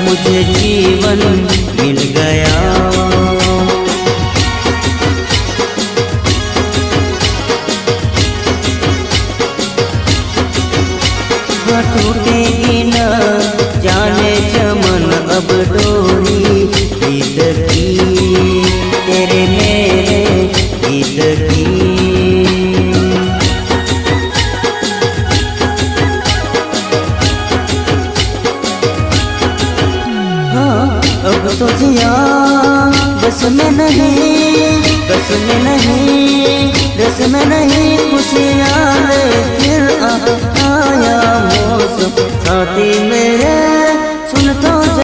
मुझे जीवन मिल गया। टूटेगी न जाने चमन अब डोरी गीत की, तेरे मेरे गीत की। हाँ अब तो जिया बस में नहीं, बस में नहीं, बस में नहीं, खुशियाँ ले फिर आया मौसम साथी मेरे।